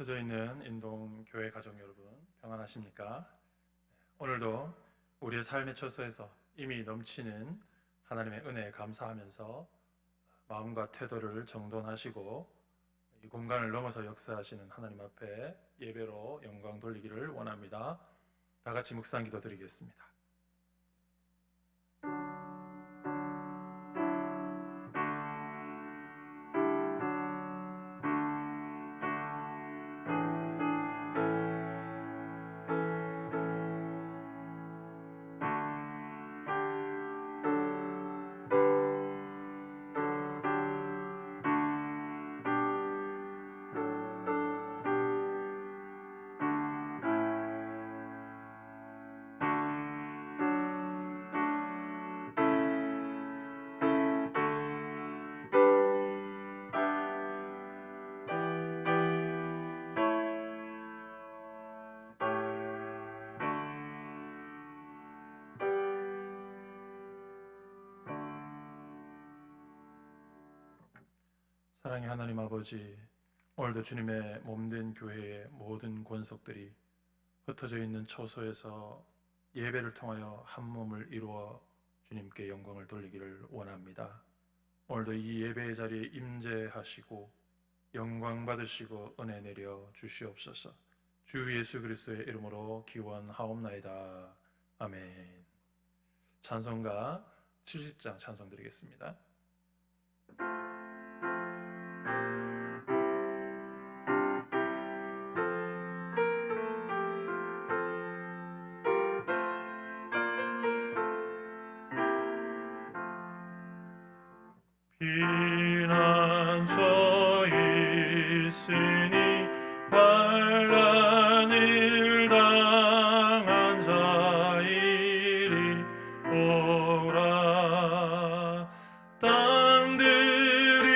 흩어져 있는 인동교회 가족 여러분, 평안하십니까? 오늘도 우리의 삶의 처소에서 이미 넘치는 하나님의 은혜에 감사하면서 마음과 태도를 정돈하시고 이 공간을 넘어서 역사하시는 하나님 앞에 예배로 영광 돌리기를 원합니다. 다 같이 묵상 기도 드리겠습니다. 사랑의 하나님 아버지, 오늘도 주님의 몸된 교회의 모든 권속들이 흩어져 있는 처소에서 예배를 통하여 한 몸을 이루어 주님께 영광을 돌리기를 원합니다. 오늘도 이 예배의 자리에 임재하시고 영광 받으시고 은혜 내려 주시옵소서. 주 예수 그리스도의 이름으로 기원하옵나이다. 아멘. 찬송가 70장 찬송 드리겠습니다. 피난처 있으니 환난을 당한 자 이리 오라. 땅들이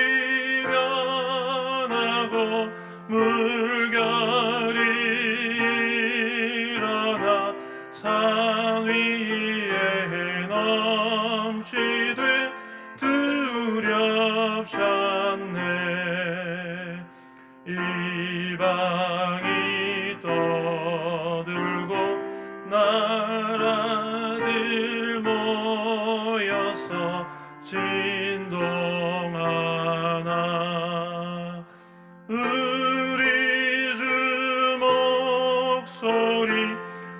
변하고 물결이 일어나 산 위에 넘치되 두렵지 않네. 이방이 떠들고 나라들 모여서 진동하나. 우리 주 목소리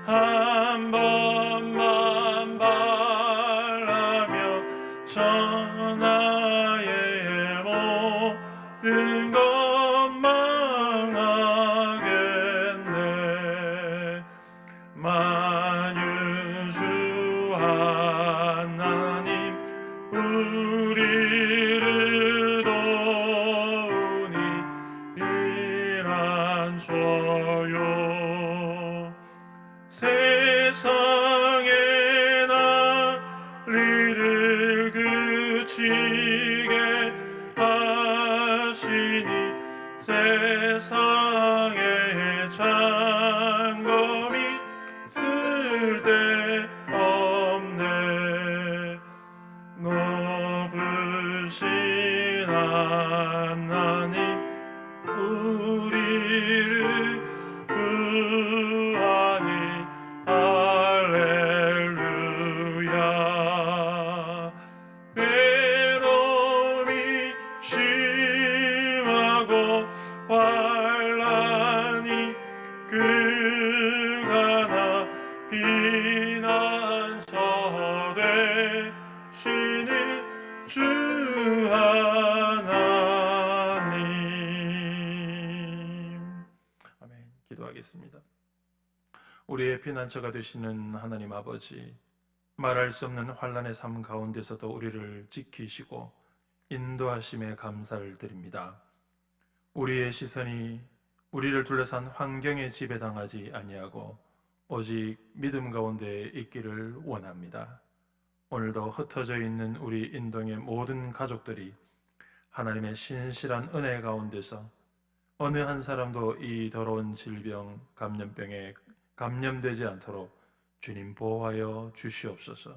한 번만 바라며 천하의 모든 것 망하겠네. 만유주 하나님 우리를 도우니 피난처요. 세상의 난리를 그치게 하시니 세상의 장검이 쓸데없네. 높으신 하나님 우리를 구하니 할렐루야. 괴로움이 심하고 환난이 극하나 피난처 되시는 주 하나님. 아멘. 기도하겠습니다. 우리의 피난처가 되시는 하나님 아버지, 말할 수 없는 환난의 삶 가운데서도 우리를 지키시고 인도하심에 감사를 드립니다. 우리의 시선이 우리를 둘러싼 환경에 지배당하지 아니하고 오직 믿음 가운데 있기를 원합니다. 오늘도 흩어져 있는 우리 인동의 모든 가족들이 하나님의 신실한 은혜 가운데서 어느 한 사람도 이 더러운 질병, 감염병에 감염되지 않도록 주님 보호하여 주시옵소서.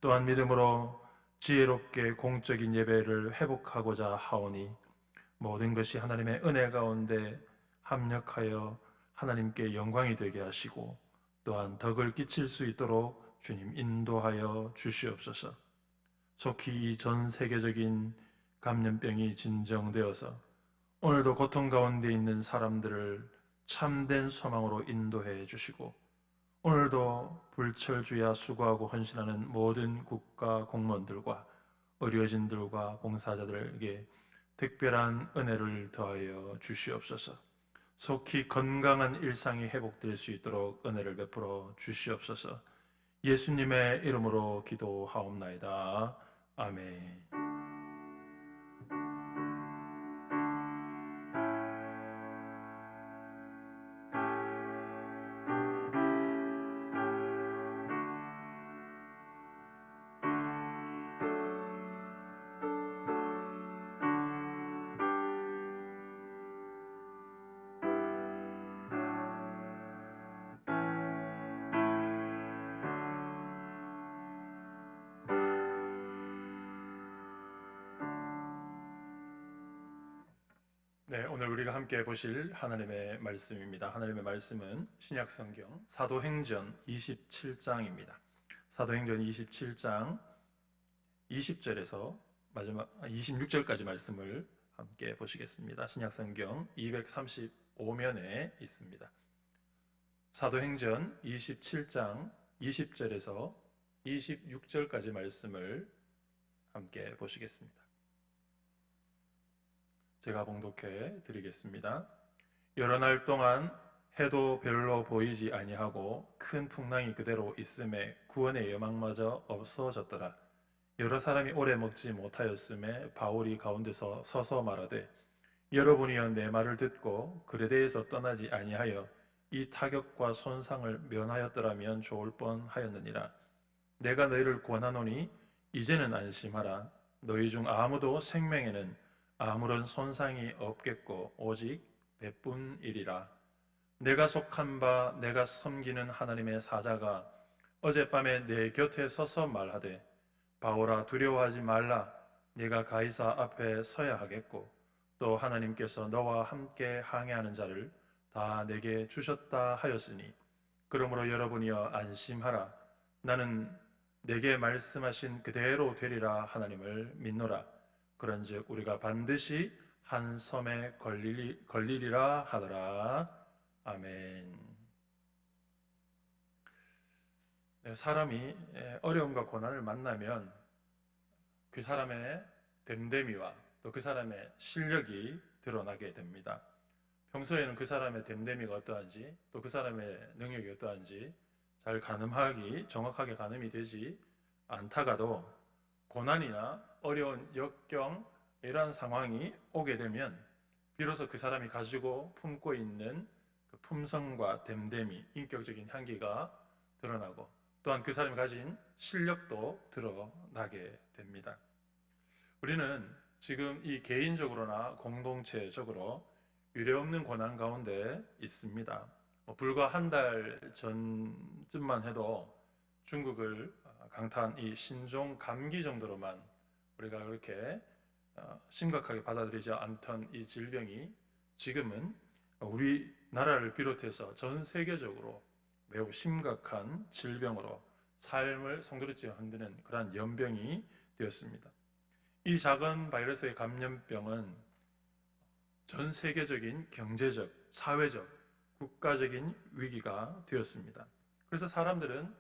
또한 믿음으로 지혜롭게 공적인 예배를 회복하고자 하오니 모든 것이 하나님의 은혜 가운데 합력하여 하나님께 영광이 되게 하시고 또한 덕을 끼칠 수 있도록 주님 인도하여 주시옵소서. 속히 이 전 세계적인 감염병이 진정되어서 오늘도 고통 가운데 있는 사람들을 참된 소망으로 인도해 주시고 오늘도 불철주야 수고하고 헌신하는 모든 국가 공무원들과 의료진들과 봉사자들에게 특별한 은혜를 더하여 주시옵소서. 속히 건강한 일상이 회복될 수 있도록 은혜를 베풀어 주시옵소서. 예수님의 이름으로 기도하옵나이다. 아멘. 네, 오늘 우리가 함께 보실 하나님의 말씀입니다. 하나님의 말씀은 신약성경 사도행전 27장입니다. 사도행전 27장 20절에서 마지막 26절까지 말씀을 함께 보시겠습니다. 신약성경 235면에 있습니다. 사도행전 27장 20절에서 26절까지 말씀을 함께 보시겠습니다. 제가 봉독해 드리겠습니다. 여러 날 동안 해도 별로 보이지 아니하고 큰 풍랑이 그대로 있음에 구원의 여망마저 없어졌더라. 여러 사람이 오래 먹지 못하였음에 바울이 가운데서 서서 말하되 여러분이여 내 말을 듣고 그레데에서 떠나지 아니하여 이 타격과 손상을 면하였더라면 좋을 뻔하였느니라. 내가 너희를 권하노니 이제는 안심하라. 너희 중 아무도 생명에는 아무런 손상이 없겠고 오직 배뿐이리라. 내가 속한 바 내가 섬기는 하나님의 사자가 어젯밤에 내 곁에 서서 말하되 바울아 두려워하지 말라. 네가 가이사 앞에 서야 하겠고 또 하나님께서 너와 함께 항해하는 자를 다 내게 주셨다 하였으니 그러므로 여러분이여 안심하라. 나는 내게 말씀하신 그대로 되리라 하나님을 믿노라. 그런즉 우리가 반드시 한 섬에 걸리리라 하더라. 아멘. 사람이 어려움과 고난을 만나면 그 사람의 됨됨이와 또 그 사람의 실력이 드러나게 됩니다. 평소에는 그 사람의 됨됨이가 어떠한지 또 그 사람의 능력이 어떠한지 잘 정확하게 가늠이 되지 않다가도 고난이나 어려운 역경 이러한 상황이 오게 되면 비로소 그 사람이 가지고 품고 있는 그 품성과 됨됨이, 인격적인 향기가 드러나고 또한 그 사람이 가진 실력도 드러나게 됩니다. 우리는 지금 이 개인적으로나 공동체적으로 유례없는 고난 가운데 있습니다. 불과 한 달 전쯤만 해도 중국을 강타한 이 신종 감기 정도로만 우리가 그렇게 심각하게 받아들이지 않던 이 질병이 지금은 우리나라를 비롯해서 전 세계적으로 매우 심각한 질병으로 삶을 송두리째 흔드는 그러한 연병이 되었습니다. 이 작은 바이러스의 감염병은 전 세계적인 경제적, 사회적, 국가적인 위기가 되었습니다. 그래서 사람들은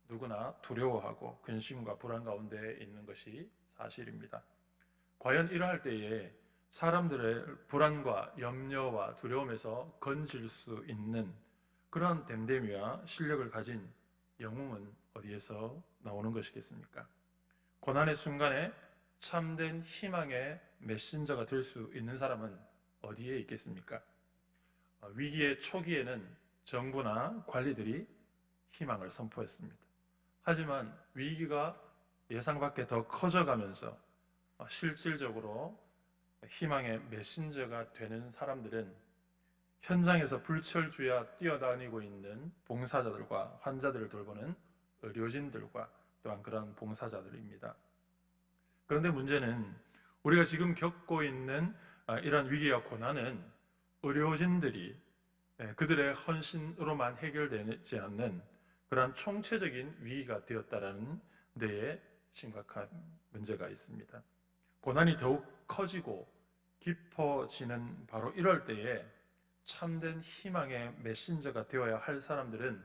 누구나 두려워하고 근심과 불안 가운데 있는 것이 사실입니다. 과연 이러할 때에 사람들의 불안과 염려와 두려움에서 건질 수 있는 그러한 됨됨이와 실력을 가진 영웅은 어디에서 나오는 것이겠습니까? 고난의 순간에 참된 희망의 메신저가 될 수 있는 사람은 어디에 있겠습니까? 위기의 초기에는 정부나 관리들이 희망을 선포했습니다. 하지만 위기가 예상 밖에 더 커져가면서 실질적으로 희망의 메신저가 되는 사람들은 현장에서 불철주야 뛰어다니고 있는 봉사자들과 환자들을 돌보는 의료진들과 또한 그런 봉사자들입니다. 그런데 문제는 우리가 지금 겪고 있는 이런 위기와 고난은 의료진들이 그들의 헌신으로만 해결되지 않는 그러한 총체적인 위기가 되었다라는 데에 심각한 문제가 있습니다. 고난이 더욱 커지고 깊어지는 바로 이럴 때에 참된 희망의 메신저가 되어야 할 사람들은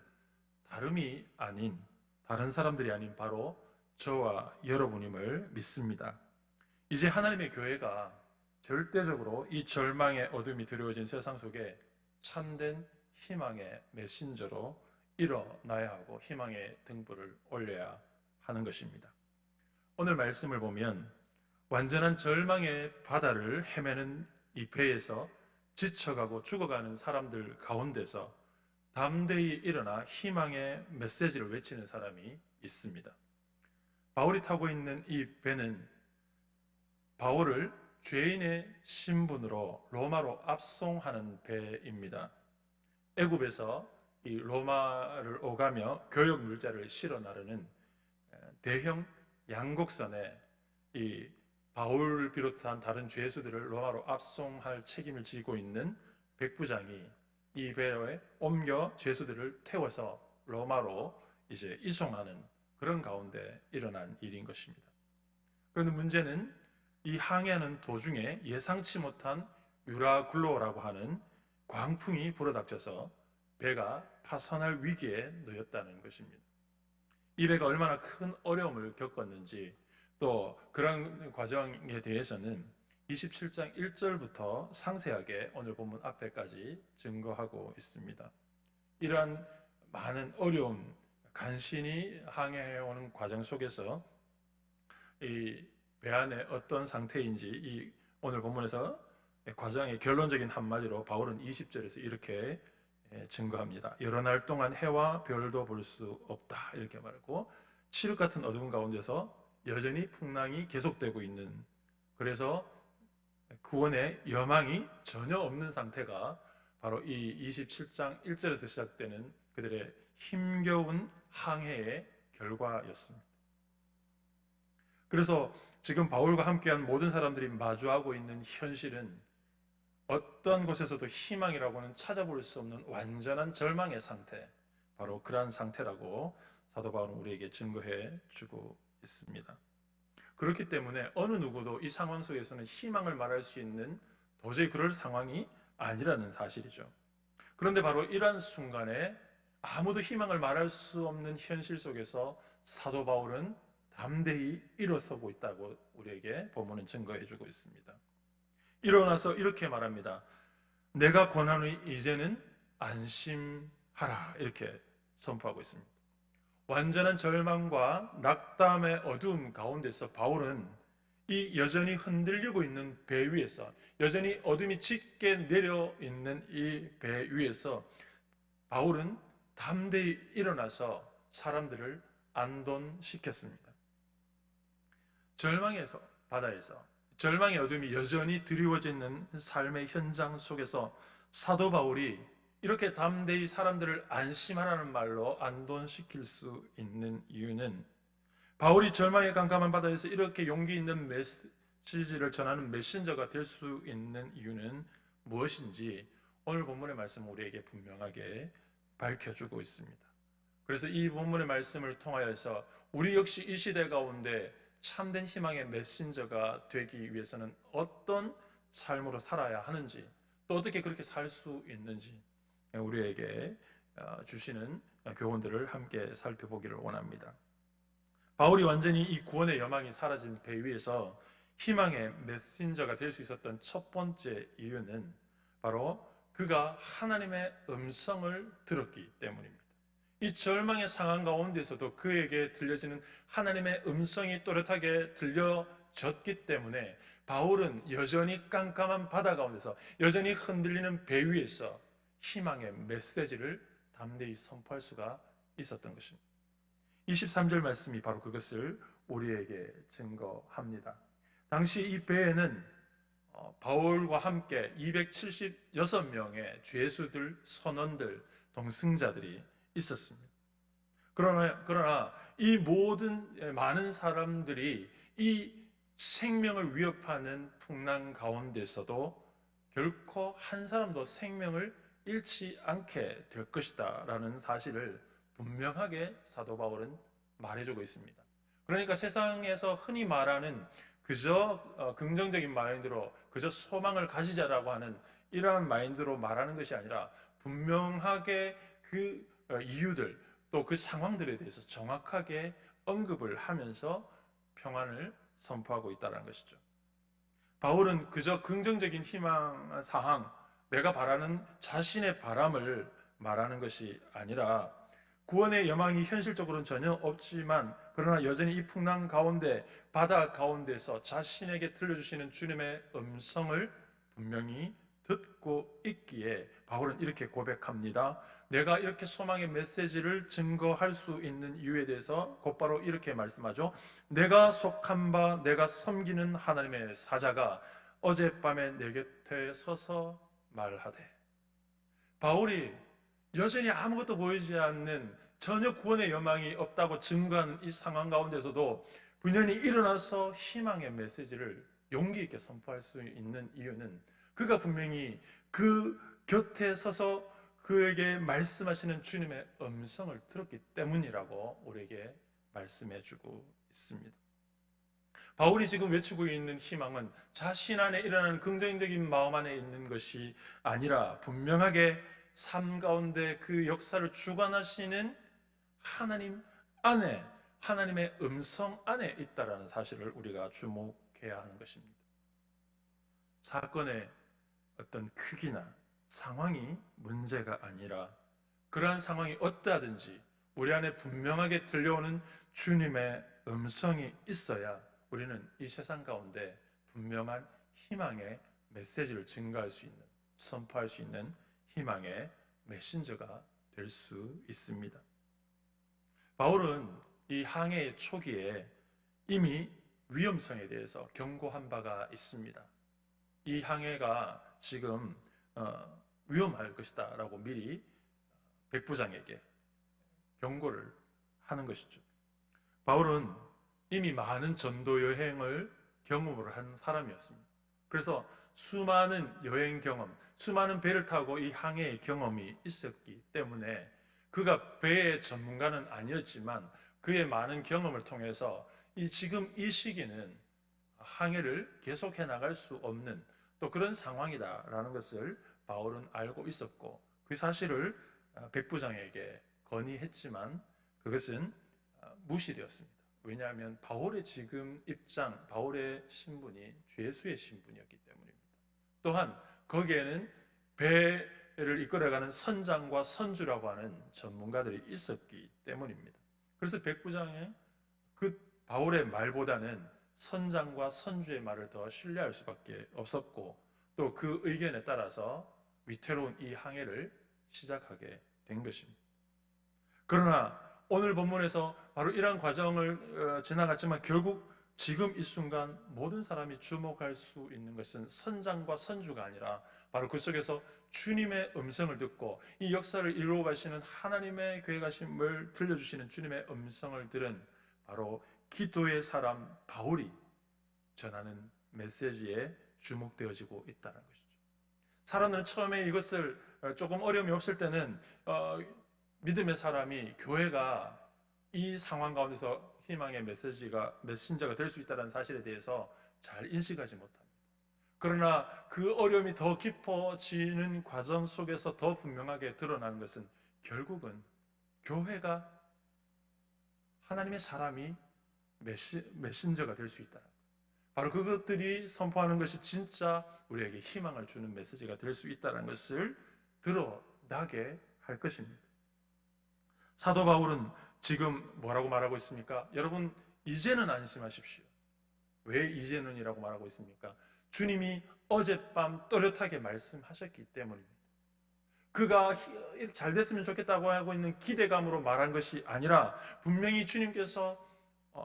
다름이 아닌 다른 사람들이 아닌 바로 저와 여러분임을 믿습니다. 이제 하나님의 교회가 절대적으로 이 절망의 어둠이 드리워진 세상 속에 참된 희망의 메신저로 일어나야 하고 희망의 등불을 올려야 하는 것입니다. 오늘 말씀을 보면 완전한 절망의 바다를 헤매는 이 배에서 지쳐가고 죽어가는 사람들 가운데서 담대히 일어나 희망의 메시지를 외치는 사람이 있습니다. 바울이 타고 있는 이 배는 바울을 죄인의 신분으로 로마로 압송하는 배입니다. 애굽에서 이 로마를 오가며 교역 물자를 실어 나르는 대형 양곡선에 이 바울을 비롯한 다른 죄수들을 로마로 압송할 책임을 지고 있는 백부장이 이 배에 옮겨 죄수들을 태워서 로마로 이제 이송하는 그런 가운데 일어난 일인 것입니다. 그런데 문제는 이 항해하는 도중에 예상치 못한 유라굴로라고 하는 광풍이 불어닥쳐서 배가 파산할 위기에 놓였다는 것입니다. 이 배가 얼마나 큰 어려움을 겪었는지 또 그런 과정에 대해서는 27장 1절부터 상세하게 오늘 본문 앞에까지 증거하고 있습니다. 이러한 많은 어려움, 간신히 항해해오는 과정 속에서 이 배 안에 어떤 상태인지 이 오늘 본문에서 과정의 결론적인 한마디로 바울은 20절에서 이렇게 증거합니다. 여러 날 동안 해와 별도 볼 수 없다 이렇게 말하고 칠흑 같은 어두운 가운데서 여전히 풍랑이 계속되고 있는, 그래서 구원의 여망이 전혀 없는 상태가 바로 이 27장 1절에서 시작되는 그들의 힘겨운 항해의 결과였습니다. 그래서 지금 바울과 함께한 모든 사람들이 마주하고 있는 현실은 어떤 곳에서도 희망이라고는 찾아볼 수 없는 완전한 절망의 상태, 바로 그러한 상태라고 사도 바울은 우리에게 증거해 주고 있습니다. 그렇기 때문에 어느 누구도 이 상황 속에서는 희망을 말할 수 있는 도저히 그럴 상황이 아니라는 사실이죠. 그런데 바로 이러한 순간에 아무도 희망을 말할 수 없는 현실 속에서 사도 바울은 담대히 일어서고 있다고 우리에게 본문은 증거해 주고 있습니다. 일어나서 이렇게 말합니다. 내가 권하노니 이제는 안심하라 이렇게 선포하고 있습니다. 완전한 절망과 낙담의 어두움 가운데서 바울은 이 여전히 흔들리고 있는 배 위에서, 여전히 어둠이 짙게 내려 있는 이 배 위에서 바울은 담대히 일어나서 사람들을 안돈시켰습니다. 절망에서, 바다에서 절망의 어둠이 여전히 드리워져 있는 삶의 현장 속에서 사도 바울이 이렇게 담대히 사람들을 안심하라는 말로 안돈시킬 수 있는 이유는, 바울이 절망의 깜깜한 바다에서 이렇게 용기 있는 메시지를 전하는 메신저가 될 수 있는 이유는 무엇인지 오늘 본문의 말씀은 우리에게 분명하게 밝혀주고 있습니다. 그래서 이 본문의 말씀을 통하여서 우리 역시 이 시대 가운데 참된 희망의 메신저가 되기 위해서는 어떤 삶으로 살아야 하는지, 또 어떻게 그렇게 살 수 있는지 우리에게 주시는 교훈들을 함께 살펴보기를 원합니다. 바울이 완전히 이 구원의 여망이 사라진 배 위에서 희망의 메신저가 될 수 있었던 첫 번째 이유는 바로 그가 하나님의 음성을 들었기 때문입니다. 이 절망의 상황 가운데서도 그에게 들려지는 하나님의 음성이 또렷하게 들려졌기 때문에 바울은 여전히 깜깜한 바다 가운데서, 여전히 흔들리는 배 위에서 희망의 메시지를 담대히 선포할 수가 있었던 것입니다. 23절 말씀이 바로 그것을 우리에게 증거합니다. 당시 이 배에는 바울과 함께 276명의 죄수들, 선원들, 동승자들이 있었습니다. 그러나 이 모든 많은 사람들이 이 생명을 위협하는 풍랑 가운데서도 결코 한 사람도 생명을 잃지 않게 될 것이다 라는 사실을 분명하게 사도 바울은 말해주고 있습니다. 그러니까 세상에서 흔히 말하는 그저 긍정적인 마인드로 그저 소망을 가지자라고 하는 이러한 마인드로 말하는 것이 아니라 분명하게 그 이유들 또 그 상황들에 대해서 정확하게 언급을 하면서 평안을 선포하고 있다는 것이죠. 바울은 그저 긍정적인 희망 사항, 내가 바라는 자신의 바람을 말하는 것이 아니라 구원의 여망이 현실적으로는 전혀 없지만 그러나 여전히 이 풍랑 가운데 바다 가운데서 자신에게 들려주시는 주님의 음성을 분명히 듣고 있기에 바울은 이렇게 고백합니다. 내가 이렇게 소망의 메시지를 증거할 수 있는 이유에 대해서 곧바로 이렇게 말씀하죠. 내가 속한 바 내가 섬기는 하나님의 사자가 어젯밤에 내 곁에 서서 말하되, 바울이 여전히 아무것도 보이지 않는 전혀 구원의 여망이 없다고 증거하는 이 상황 가운데서도 분연히 일어나서 희망의 메시지를 용기 있게 선포할 수 있는 이유는 그가 분명히 그 곁에 서서 그에게 말씀하시는 주님의 음성을 들었기 때문이라고 우리에게 말씀해 주고 있습니다. 바울이 지금 외치고 있는 희망은 자신 안에 일어나는 긍정적인 마음 안에 있는 것이 아니라 분명하게 삶 가운데 그 역사를 주관하시는 하나님 안에, 하나님의 음성 안에 있다라는 사실을 우리가 주목해야 하는 것입니다. 사건의 어떤 크기나 상황이 문제가 아니라 그러한 상황이 어떠하든지 우리 안에 분명하게 들려오는 주님의 음성이 있어야 우리는 이 세상 가운데 분명한 희망의 메시지를 증가할 수 있는, 선포할 수 있는 희망의 메신저가 될 수 있습니다. 바울은 이 항해의 초기에 이미 위험성에 대해서 경고한 바가 있습니다. 이 항해가 지금 위험할 것이다 라고 미리 백부장에게 경고를 하는 것이죠. 바울은 이미 많은 전도 여행을 경험을 한 사람이었습니다. 그래서 수많은 여행 경험, 수많은 배를 타고 이 항해의 경험이 있었기 때문에 그가 배의 전문가는 아니었지만 그의 많은 경험을 통해서 지금 이 시기는 항해를 계속해 나갈 수 없는 또 그런 상황이다라는 것을 바울은 알고 있었고 그 사실을 백부장에게 건의했지만 그것은 무시되었습니다. 왜냐하면 바울의 지금 입장, 바울의 신분이 죄수의 신분이었기 때문입니다. 또한 거기에는 배를 이끌어가는 선장과 선주라고 하는 전문가들이 있었기 때문입니다. 그래서 백부장의 그 바울의 말보다는 선장과 선주의 말을 더 신뢰할 수밖에 없었고 또 그 의견에 따라서 위태로운 이 항해를 시작하게 된 것입니다. 그러나 오늘 본문에서 바로 이러한 과정을 지나갔지만 결국 지금 이 순간 모든 사람이 주목할 수 있는 것은 선장과 선주가 아니라 바로 그 속에서 주님의 음성을 듣고 이 역사를 이루어 가시는 하나님의 계획하심을 들려주시는 주님의 음성을 들은 바로 기도의 사람 바울이 전하는 메시지에 주목되어지고 있다는 것이죠. 사람들은 처음에 이것을 조금 어려움이 없을 때는 믿음의 사람이 교회가 이 상황 가운데서 희망의 메신저가 될 수 있다는 사실에 대해서 잘 인식하지 못합니다. 그러나 그 어려움이 더 깊어지는 과정 속에서 더 분명하게 드러나는 것은 결국은 교회가 하나님의 사람이 메신저가 될 수 있다. 바로 그것들이 선포하는 것이 진짜 우리에게 희망을 주는 메시지가 될 수 있다는 것을 드러나게 할 것입니다. 사도 바울은 지금 뭐라고 말하고 있습니까? 여러분 이제는 안심하십시오. 왜 이제는이라고 말하고 있습니까? 주님이 어젯밤 또렷하게 말씀하셨기 때문입니다. 그가 잘 됐으면 좋겠다고 하고 있는 기대감으로 말한 것이 아니라 분명히 주님께서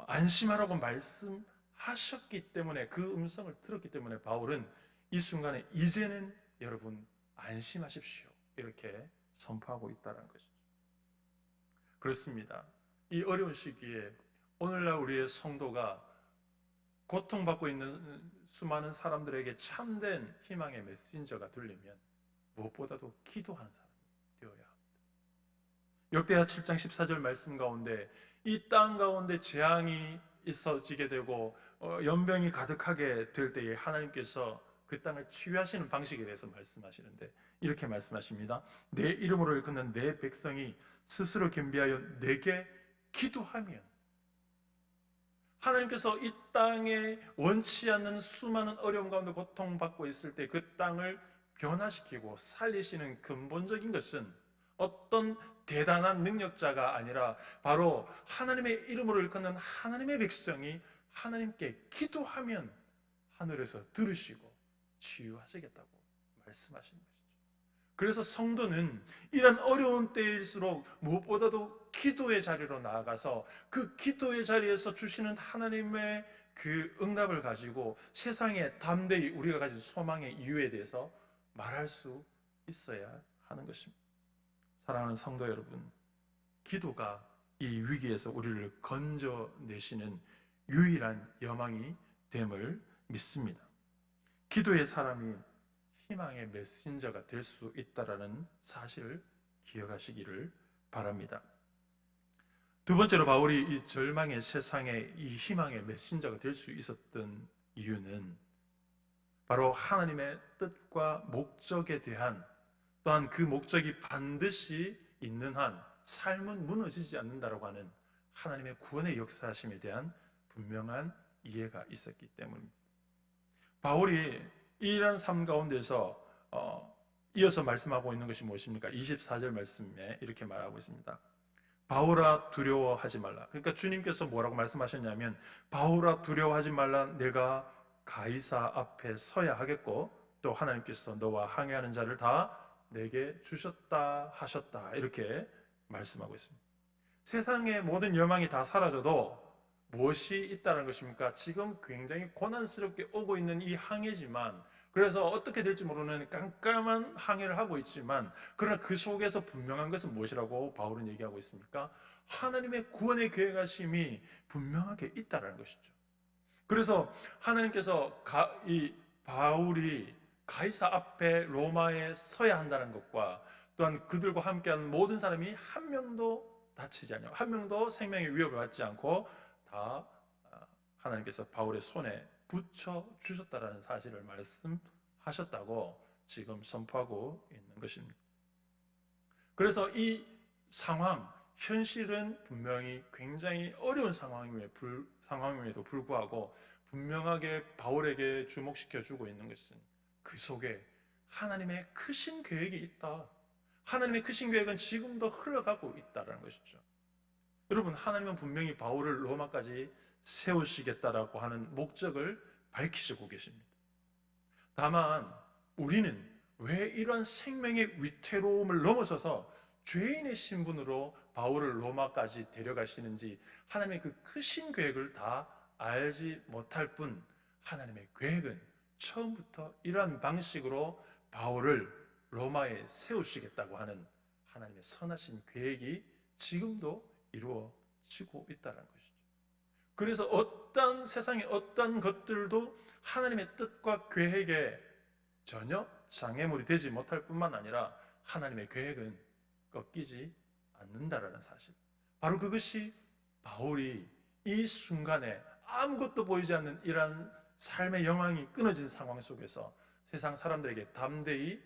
안심하라고 말씀하셨기 때문에 그 음성을 들었기 때문에 바울은 이 순간에 이제는 여러분 안심하십시오. 이렇게 선포하고 있다는 것이죠. 그렇습니다. 이 어려운 시기에 오늘날 우리의 성도가 고통받고 있는 수많은 사람들에게 참된 희망의 메신저가 들리면 무엇보다도 기도하는 사람 역대하 7장 14절 말씀 가운데 이 땅 가운데 재앙이 있어지게 되고 연병이 가득하게 될 때에 하나님께서 그 땅을 치유하시는 방식에 대해서 말씀하시는데 이렇게 말씀하십니다. 내 이름으로 일컫는 내 백성이 스스로 겸비하여 내게 기도하면, 하나님께서 이 땅에 원치 않는 수많은 어려움 가운데 고통받고 있을 때 그 땅을 변화시키고 살리시는 근본적인 것은 어떤 대단한 능력자가 아니라 바로 하나님의 이름으로 일컫는 하나님의 백성이 하나님께 기도하면 하늘에서 들으시고 치유하시겠다고 말씀하시는 것이죠. 그래서 성도는 이런 어려운 때일수록 무엇보다도 기도의 자리로 나아가서 그 기도의 자리에서 주시는 하나님의 그 응답을 가지고 세상에 담대히 우리가 가진 소망의 이유에 대해서 말할 수 있어야 하는 것입니다. 사랑하는 성도 여러분, 기도가 이 위기에서 우리를 건져내시는 유일한 여망이 됨을 믿습니다. 기도의 사람이 희망의 메신저가 될 수 있다라는 사실을 기억하시기를 바랍니다. 두 번째로 바울이 이 절망의 세상에 이 희망의 메신저가 될 수 있었던 이유는 바로 하나님의 뜻과 목적에 대한, 또한 그 목적이 반드시 있는 한 삶은 무너지지 않는다라고 하는 하나님의 구원의 역사하심에 대한 분명한 이해가 있었기 때문입니다. 바울이 이러한 삶 가운데서 이어서 말씀하고 있는 것이 무엇입니까? 24절 말씀에 이렇게 말하고 있습니다. 바울아 두려워하지 말라. 그러니까 주님께서 뭐라고 말씀하셨냐면 바울아 두려워하지 말라. 내가 가이사 앞에 서야 하겠고 또 하나님께서 너와 항해하는 자를 다 내게 주셨다 하셨다. 이렇게 말씀하고 있습니다. 세상의 모든 여망이 다 사라져도 무엇이 있다는 것입니까? 지금 굉장히 고난스럽게 오고 있는 이 항해지만, 그래서 어떻게 될지 모르는 깜깜한 항해를 하고 있지만, 그러나 그 속에서 분명한 것은 무엇이라고 바울은 얘기하고 있습니까? 하나님의 구원의 계획하심이 분명하게 있다는 것이죠. 그래서 하나님께서 이 바울이 가이사 앞에 로마에 서야 한다는 것과 또한 그들과 함께하는 모든 사람이 한 명도 다치지 않고 한 명도 생명의 위협을 받지 않고 다 하나님께서 바울의 손에 붙여 주셨다라는 사실을 말씀하셨다고 지금 선포하고 있는 것입니다. 그래서 이 상황, 현실은 분명히 굉장히 어려운 상황임에도 불구하고 분명하게 바울에게 주목시켜 주고 있는 것은 그 속에 하나님의 크신 계획이 있다. 하나님의 크신 계획은 지금도 흘러가고 있다는 것이죠. 여러분, 하나님은 분명히 바울을 로마까지 세우시겠다라고 하는 목적을 밝히시고 계십니다. 다만 우리는 왜 이런 생명의 위태로움을 넘어서서 죄인의 신분으로 바울을 로마까지 데려가시는지 하나님의 그 크신 계획을 다 알지 못할 뿐, 하나님의 계획은 처음부터 이러한 방식으로 바울을 로마에 세우시겠다고 하는 하나님의 선하신 계획이 지금도 이루어지고 있다는 것이죠. 그래서 어떤 세상의 어떤 것들도 하나님의 뜻과 계획에 전혀 장애물이 되지 못할 뿐만 아니라 하나님의 계획은 꺾이지 않는다라는 사실. 바로 그것이 바울이 이 순간에 아무것도 보이지 않는 이러한 삶의 영향이 끊어진 상황 속에서 세상 사람들에게 담대히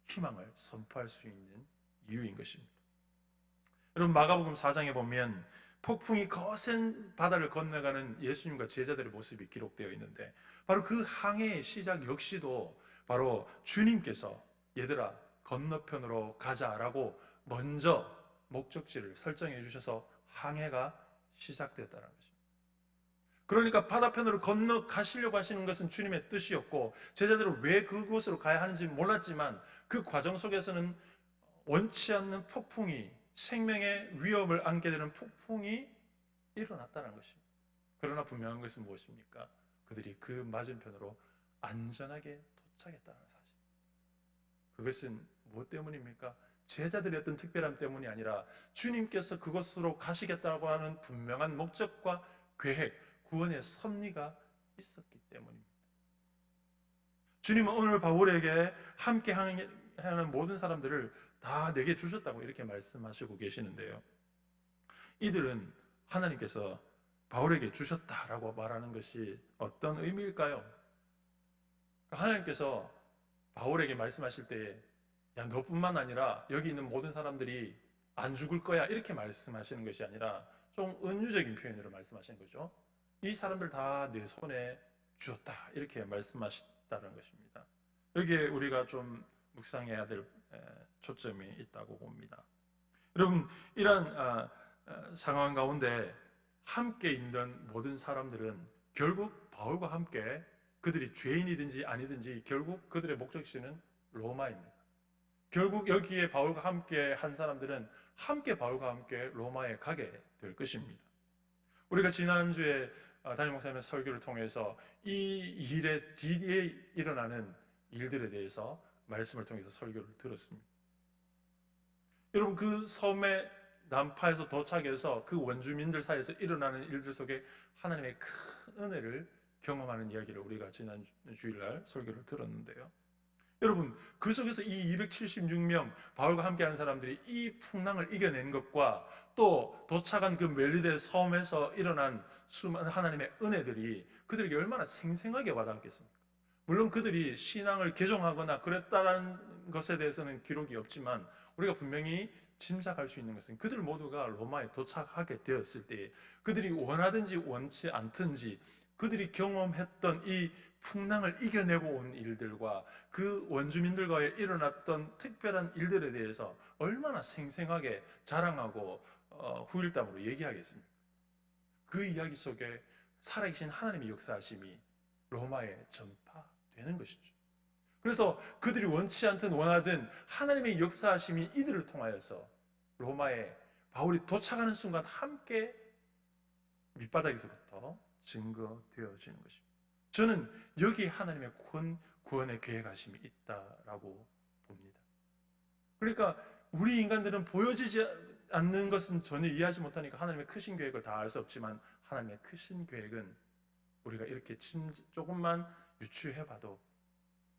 희망을 선포할 수 있는 이유인 것입니다. 여러분, 마가복음 4장에 보면 폭풍이 거센 바다를 건너가는 예수님과 제자들의 모습이 기록되어 있는데, 바로 그 항해의 시작 역시도 바로 주님께서 얘들아 건너편으로 가자라고 먼저 목적지를 설정해 주셔서 항해가 시작됐다는 것입니다. 그러니까 바다편으로 건너가시려고 하시는 것은 주님의 뜻이었고, 제자들은 왜 그곳으로 가야 하는지 몰랐지만 그 과정 속에서는 원치 않는 폭풍이, 생명의 위협을 안게 되는 폭풍이 일어났다는 것입니다. 그러나 분명한 것은 무엇입니까? 그들이 그 맞은편으로 안전하게 도착했다는 사실. 그것은 무엇 때문입니까? 제자들의 어떤 특별함 때문이 아니라 주님께서 그곳으로 가시겠다고 하는 분명한 목적과 계획, 구원의 섭리가 있었기 때문입니다. 주님은 오늘 바울에게 함께 하는 모든 사람들을 다 내게 주셨다고 이렇게 말씀하시고 계시는데요. 이들은 하나님께서 바울에게 주셨다라고 말하는 것이 어떤 의미일까요? 하나님께서 바울에게 말씀하실 때에 야, 너뿐만 아니라 여기 있는 모든 사람들이 안 죽을 거야 이렇게 말씀하시는 것이 아니라 좀 은유적인 표현으로 말씀하시는 거죠. 이 사람들 다 내 손에 주었다 이렇게 말씀하셨다는 것입니다. 여기에 우리가 좀 묵상해야 될 초점이 있다고 봅니다. 여러분, 이러한 상황 가운데 함께 있는 모든 사람들은 결국 바울과 함께 그들이 죄인이든지 아니든지 결국 그들의 목적지는 로마입니다. 결국 여기에 바울과 함께 한 사람들은 함께 바울과 함께 로마에 가게 될 것입니다. 우리가 지난주에 담임 목사님의 설교를 통해서 이 일의 뒤에 일어나는 일들에 대해서 말씀을 통해서 설교를 들었습니다. 여러분, 그 섬의 난파에서 도착해서 그 원주민들 사이에서 일어나는 일들 속에 하나님의 큰 은혜를 경험하는 이야기를 우리가 지난 주일날 설교를 들었는데요. 여러분, 그 속에서 이 276명 바울과 함께하는 사람들이 이 풍랑을 이겨낸 것과 또 도착한 그 멜리데 섬에서 일어난 수많은 하나님의 은혜들이 그들에게 얼마나 생생하게 와닿았겠습니까? 물론 그들이 신앙을 개종하거나 그랬다는 것에 대해서는 기록이 없지만 우리가 분명히 짐작할 수 있는 것은 그들 모두가 로마에 도착하게 되었을 때 그들이 원하든지 원치 않든지 그들이 경험했던 이 풍랑을 이겨내고 온 일들과 그 원주민들과의 일어났던 특별한 일들에 대해서 얼마나 생생하게 자랑하고 후일담으로 얘기하겠습니까? 그 이야기 속에 살아계신 하나님의 역사하심이 로마에 전파되는 것이죠. 그래서 그들이 원치 않든 원하든 하나님의 역사하심이 이들을 통하여서 로마에 바울이 도착하는 순간 함께 밑바닥에서부터 증거되어지는 것입니다. 저는 여기에 하나님의 구원의 계획하심이 있다라고 봅니다. 그러니까 우리 인간들은 보여지지 않는 것은 전혀 이해하지 못하니까 하나님의 크신 계획을 다 알 수 없지만 하나님의 크신 계획은 우리가 이렇게 조금만 유추해봐도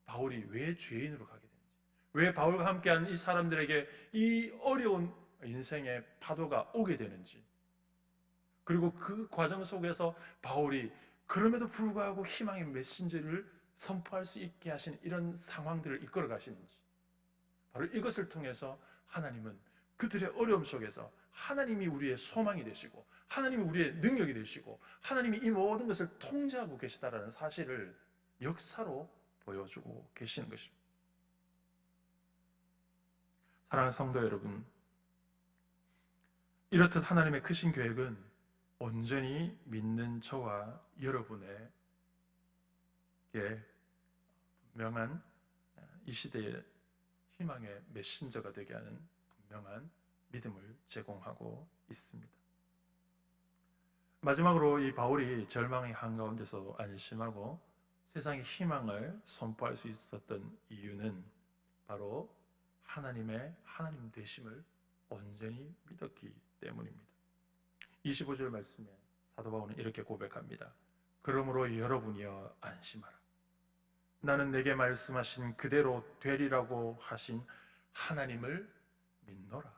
바울이 왜 죄인으로 가게 되는지, 왜 바울과 함께한 이 사람들에게 이 어려운 인생의 파도가 오게 되는지, 그리고 그 과정 속에서 바울이 그럼에도 불구하고 희망의 메신저를 선포할 수 있게 하신 이런 상황들을 이끌어 가시는지, 바로 이것을 통해서 하나님은 그들의 어려움 속에서 하나님이 우리의 소망이 되시고 하나님이 우리의 능력이 되시고 하나님이 이 모든 것을 통제하고 계시다라는 사실을 역사로 보여주고 계시는 것입니다. 사랑하는 성도 여러분, 이렇듯 하나님의 크신 계획은 온전히 믿는 저와 여러분에게 분명한 이 시대의 희망의 메신저가 되게 하는 분명한 믿음을 제공하고 있습니다. 마지막으로 이 바울이 절망의 한가운데서 안심하고 세상의 희망을 선포할 수 있었던 이유는 바로 하나님의 하나님 되심을 온전히 믿었기 때문입니다. 25절 말씀에 사도 바울은 이렇게 고백합니다. 그러므로 여러분이여 안심하라. 나는 내게 말씀하신 그대로 되리라고 하신 하나님을 믿노라.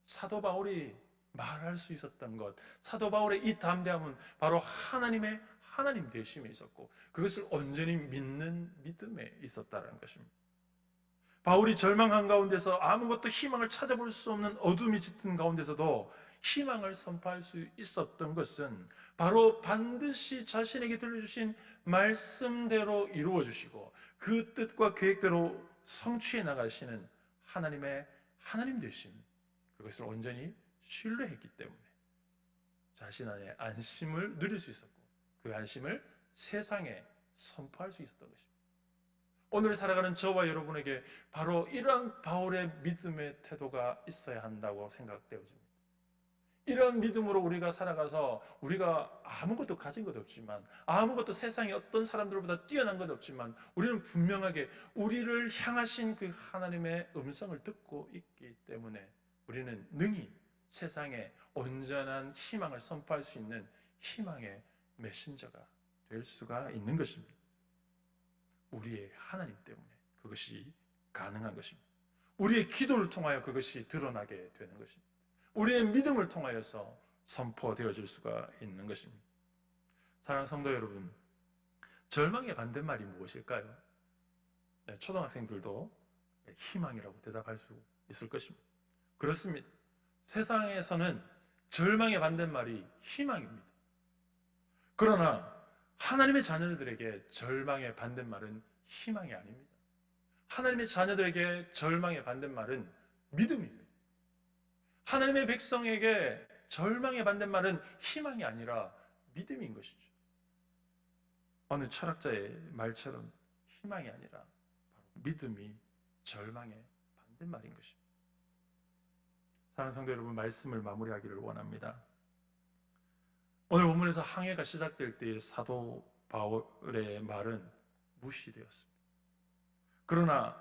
사도 바울이 말할 수 있었던 것, 사도 바울의 이 담대함은 바로 하나님의 하나님 되심에 있었고 그것을 온전히 믿는 믿음에 있었다는 것입니다. 바울이 절망한 가운데서 아무것도 희망을 찾아볼 수 없는 어둠이 짙은 가운데서도 희망을 선포할 수 있었던 것은 바로 반드시 자신에게 들려주신 말씀대로 이루어 주시고 그 뜻과 계획대로 성취해 나가시는 하나님의 하나님 되심, 그것을 온전히 신뢰했기 때문에 자신 안에 안심을 누릴 수 있었고 그 안심을 세상에 선포할 수 있었던 것입니다. 오늘 살아가는 저와 여러분에게 바로 이러한 바울의 믿음의 태도가 있어야 한다고 생각되어집니다. 이런 믿음으로 우리가 살아가서 우리가 아무것도 가진 것 없지만 아무것도 세상에 어떤 사람들보다 뛰어난 것 없지만 우리는 분명하게 우리를 향하신 그 하나님의 음성을 듣고 있기 때문에 우리는 능히 세상에 온전한 희망을 선포할 수 있는 희망의 메신저가 될 수가 있는 것입니다. 우리의 하나님 때문에 그것이 가능한 것입니다. 우리의 기도를 통하여 그것이 드러나게 되는 것입니다. 우리의 믿음을 통하여서 선포되어질 수가 있는 것입니다. 사랑하는 성도 여러분, 절망의 반대말이 무엇일까요? 네, 초등학생들도 희망이라고 대답할 수 있을 것입니다. 그렇습니다. 세상에서는 절망의 반대말이 희망입니다. 그러나 하나님의 자녀들에게 절망의 반대말은 희망이 아닙니다. 하나님의 자녀들에게 절망의 반대말은 믿음입니다. 하나님의 백성에게 절망의 반대말은 희망이 아니라 믿음인 것이죠. 어느 철학자의 말처럼 희망이 아니라 바로 믿음이 절망의 반대말인 것입니다. 사랑하는 성도 여러분, 말씀을 마무리하기를 원합니다. 오늘 본문에서 항해가 시작될 때의 사도 바울의 말은 무시되었습니다. 그러나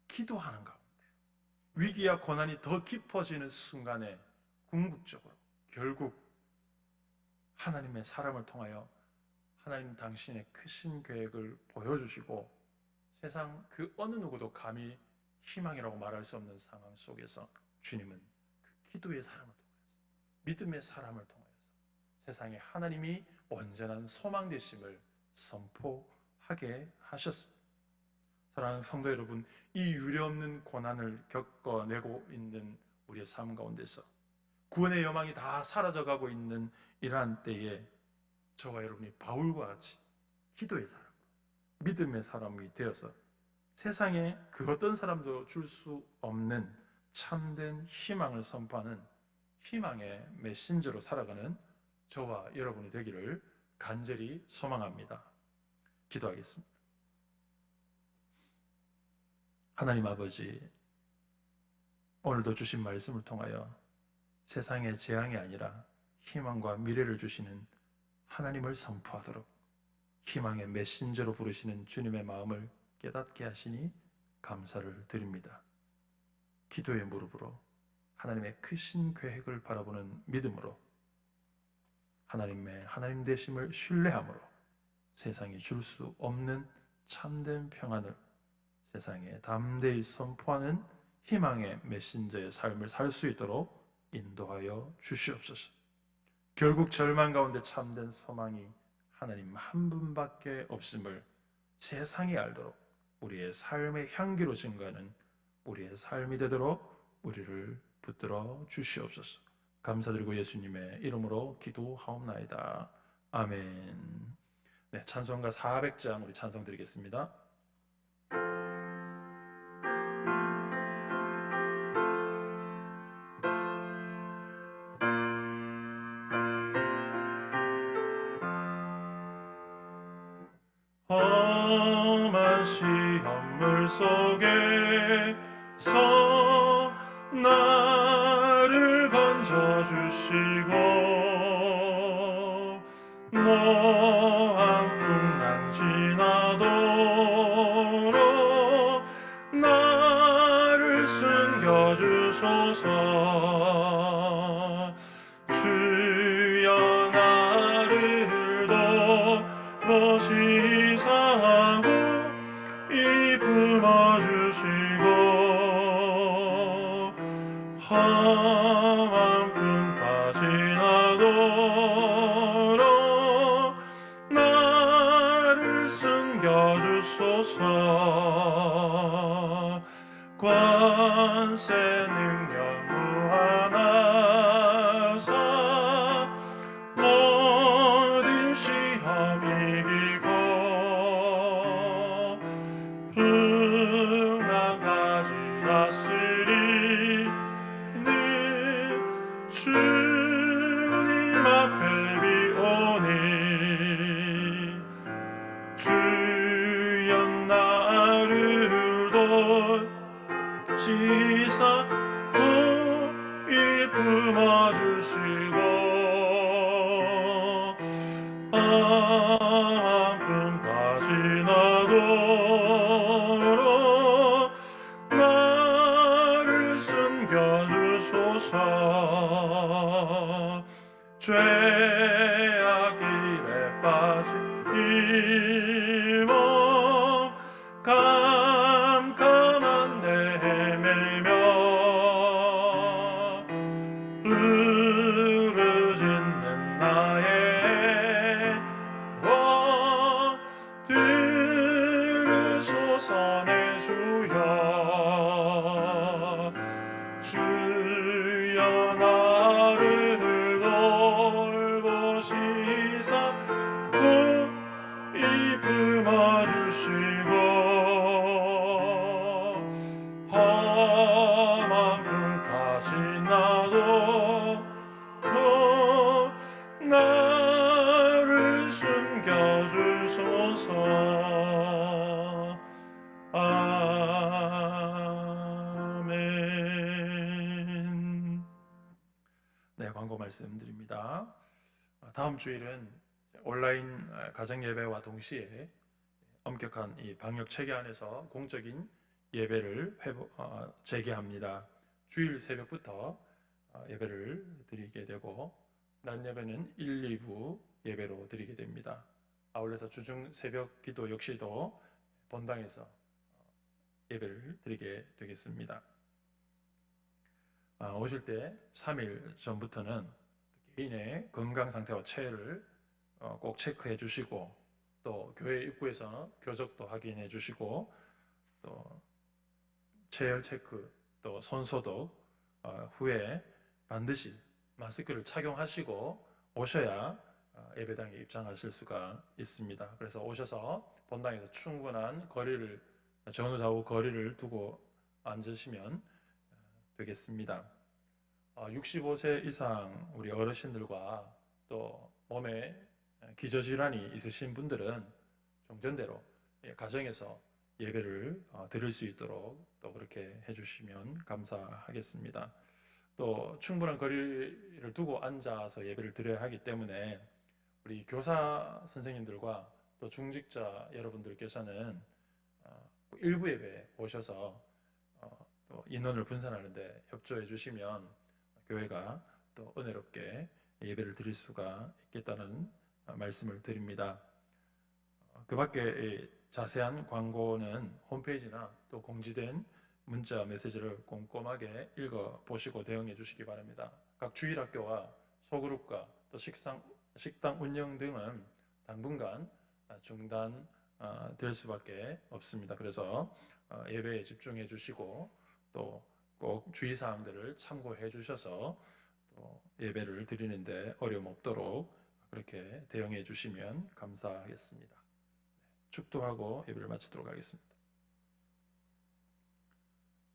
기도하는 가운데 위기와 고난이 더 깊어지는 순간에 궁극적으로 결국 하나님의 사람을 통하여 하나님 당신의 크신 계획을 보여주시고 세상 그 어느 누구도 감히 희망이라고 말할 수 없는 상황 속에서 주님은 그 기도의 사람을 통해서 믿음의 사람을 통하여서 세상에 하나님이 온전한 소망 되심을 선포하게 하셨습니다. 사랑하는 성도 여러분, 이 유례없는 고난을 겪어내고 있는 우리의 삶 가운데서 구원의 여망이 다 사라져가고 있는 이러한 때에 저와 여러분이 바울과 같이 기도의 사람, 믿음의 사람이 되어서 세상에 그 어떤 사람도 줄 수 없는 참된 희망을 선포하는 희망의 메신저로 살아가는 저와 여러분이 되기를 간절히 소망합니다. 기도하겠습니다. 하나님 아버지, 오늘도 주신 말씀을 통하여 세상의 재앙이 아니라 희망과 미래를 주시는 하나님을 선포하도록 희망의 메신저로 부르시는 주님의 마음을 깨닫게 하시니 감사를 드립니다. 기도의 무릎으로 하나님의 크신 계획을 바라보는 믿음으로 하나님의 하나님 되심을 신뢰함으로 세상이 줄 수 없는 참된 평안을 세상에 담대히 선포하는 희망의 메신저의 삶을 살 수 있도록 인도하여 주시옵소서. 결국 절망 가운데 참된 소망이 하나님 한 분밖에 없음을 세상이 알도록 우리의 삶의 향기로 증거하는 우리의 삶이 되도록 우리를 붙들어 주시옵소서. 감사드리고 예수님의 이름으로 기도하옵나이다. 아멘. 네, 찬송가 400장 우리 찬송 드리겠습니다. 험한 시험물 속에서 나를 건져주시고 노한 풍랑 지나도록 나를 숨겨주소서. 주여 나를 보시사고 이 품어주시고 험한 풍파 지나도록 나를 숨겨주소서. 권세 능력 무한하사 모든 시험 이기고 풍랑까지 다스리는 주님 앞에 비오니 주여 나를 도지사 이 품어주시고 아픔과 지나도록 나를 숨겨주소서. 죄악 일에 빠진 이몸 캄캄한 내 헤매는 주여 주여 나를 돌보시사 이 품어주시고 험한 풍파신 나도 너 나를 숨겨주소서. 아멘. 네, 광고 말씀드립니다. 다음 주일은 온라인 가정 예배와 동시에 엄격한 이 방역 체계 안에서 공적인 예배를 재개합니다. 주일 새벽부터 예배를 드리게 되고 낮 예배는 1, 2부 예배로 드리게 됩니다. 아울러서 주중 새벽 기도 역시도 본당에서 예배를 드리게 되겠습니다. 오실 때 3일 전부터는 개인의 건강 상태와 체해를 꼭 체크해 주시고 또 교회 입구에서 교적도 확인해 주시고 또 체열 체크 또 손 소독 후에 반드시 마스크를 착용하시고 오셔야 예배당에 입장하실 수가 있습니다. 그래서 오셔서 본당에서 충분한 거리를 전후좌우 거리를 두고 앉으시면 되겠습니다. 65세 이상 우리 어르신들과 또 몸에 기저질환이 있으신 분들은 종전대로 가정에서 예배를 드릴 수 있도록 또 그렇게 해주시면 감사하겠습니다. 또 충분한 거리를 두고 앉아서 예배를 드려야 하기 때문에 우리 교사 선생님들과 또 중직자 여러분들께서는 일부 예배에 오셔서 또 인원을 분산하는데 협조해 주시면 교회가 또 은혜롭게 예배를 드릴 수가 있겠다는 말씀을 드립니다. 그 밖에 자세한 광고는 홈페이지나 또 공지된 문자 메시지를 꼼꼼하게 읽어보시고 대응해 주시기 바랍니다. 각 주일학교와 소그룹과 또 식당 운영 등은 당분간 중단될 수밖에 없습니다. 그래서 예배에 집중해 주시고 또 꼭 주의사항들을 참고해 주셔서 또 예배를 드리는데 어려움 없도록 그렇게 대응해 주시면 감사하겠습니다. 축도하고 예배를 마치도록 하겠습니다.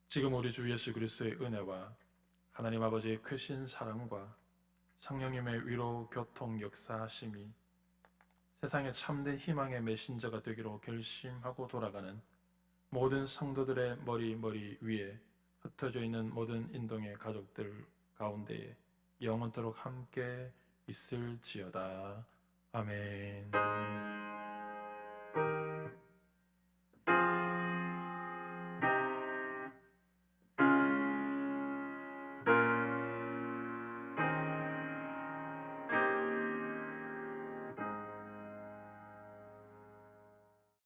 지금 우리 주 예수 그리스도의 은혜와 하나님 아버지의 크신 사랑과 성령님의 위로 교통 역사하심이 세상의 참된 희망의 메신저가 되기로 결심하고 돌아가는 모든 성도들의 머리 위에 흩어져 있는 모든 인동의 가족들 가운데에 영원토록 함께 있을지어다. 아멘.